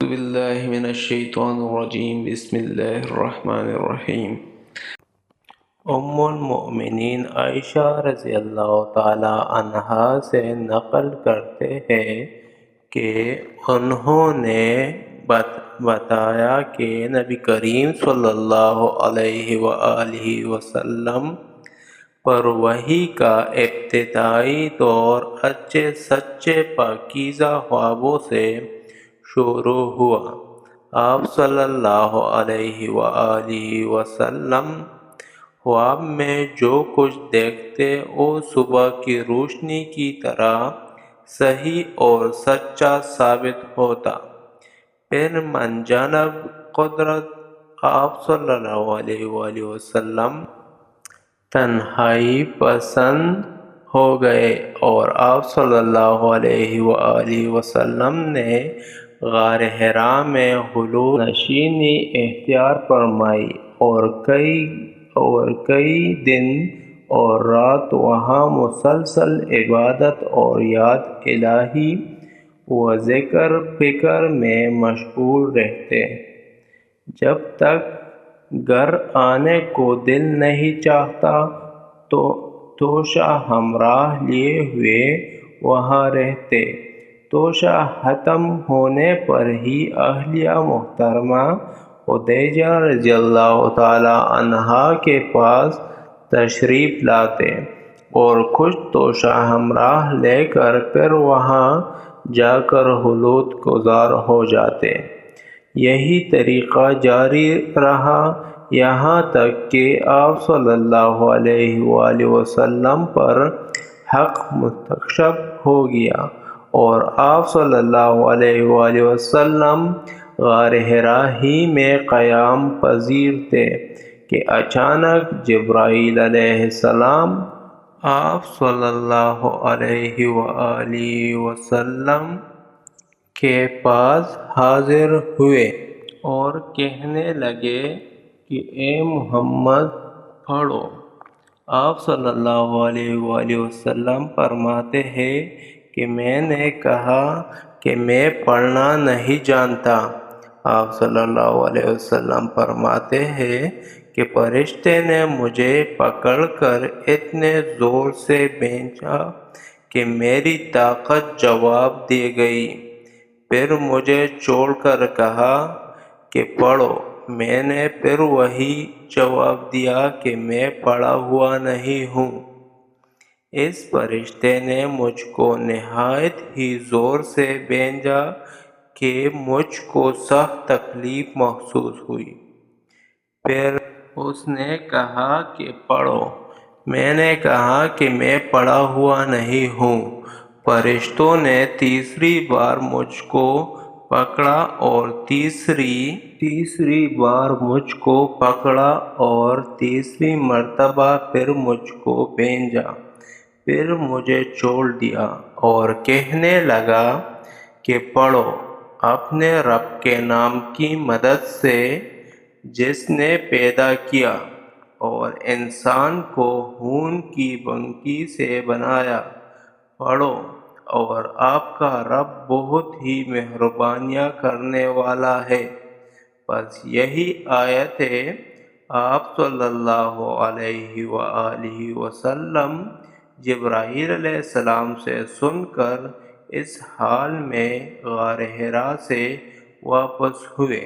باللہ من الشیطان الرجیم بسم اللہ الرحمن الرحیم۔ ام المؤمنین عائشہ رضی اللہ تعالی عنہا سے نقل کرتے ہیں کہ انہوں نے بتایا کہ نبی کریم صلی اللہ علیہ وآلہ وسلم پر وحی کا ابتدائی دور اچھے سچے پاکیزہ خوابوں سے شروع ہوا۔ آپ صلی اللہ علیہ وآلہ وسلم خواب میں جو کچھ دیکھتے وہ صبح کی روشنی کی طرح صحیح اور سچا ثابت ہوتا۔ پھر من جانب قدرت آپ صلی اللہ علیہ وآلہ وسلم تنہائی پسند ہو گئے اور آپ صلی اللہ علیہ وآلہ وسلم نے غار حراء میں خلوت نشینی اختیار فرمائی اور کئی دن اور رات وہاں مسلسل عبادت اور یاد الہی و ذکر فکر میں مشغول رہتے، جب تک گھر آنے کو دل نہیں چاہتا تو توشہ ہمراہ لیے ہوئے وہاں رہتے۔ توشہ ختم ہونے پر ہی اہلیہ محترمہ خدیجہ رضی اللہ تعالی عنہا کے پاس تشریف لاتے اور کچھ توشہ ہمراہ لے کر پھر وہاں جا کر خلوت گزار ہو جاتے۔ یہی طریقہ جاری رہا یہاں تک کہ آپ صلی اللہ علیہ وآلہ وسلم پر حق مستکشف ہو گیا اور آپ صلی اللہ علیہ وآلہ وسلم غار حراء ہی میں قیام پذیر تھے کہ اچانک جبرائیل علیہ السلام آپ صلی اللہ علیہ وآلہ وسلم کے پاس حاضر ہوئے اور کہنے لگے کہ اے محمد پڑھو۔ آپ صلی اللہ علیہ وآلہ وسلم فرماتے ہیں کہ میں نے کہا کہ میں پڑھنا نہیں جانتا۔ آپ صلی اللہ علیہ وسلم فرماتے ہیں کہ فرشتے نے مجھے پکڑ کر اتنے زور سے کھینچا کہ میری طاقت جواب دے گئی، پھر مجھے چھوڑ کر کہا کہ پڑھو۔ میں نے پھر وہی جواب دیا کہ میں پڑھا ہوا نہیں ہوں۔ اس فرشتے نے مجھ کو نہایت ہی زور سے کھینچا کہ مجھ کو سخت تکلیف محسوس ہوئی۔ پھر اس نے کہا کہ پڑھو۔ میں نے کہا کہ میں پڑھا ہوا نہیں ہوں۔ فرشتوں نے تیسری بار مجھ کو پکڑا اور تیسری بار مجھ کو پکڑا اور تیسری مرتبہ پھر مجھ کو کھینچا، پھر مجھے چھوڑ دیا اور کہنے لگا کہ پڑھو اپنے رب کے نام کی مدد سے جس نے پیدا کیا اور انسان کو خون کی بنکی سے بنایا، پڑھو اور آپ کا رب بہت ہی مہربانیاں کرنے والا ہے۔ بس یہی آیت ہے۔ آپ صلی اللہ علیہ وآلہ وسلم جبرائیل علیہ السلام سے سن کر اس حال میں غار حراء سے واپس ہوئے۔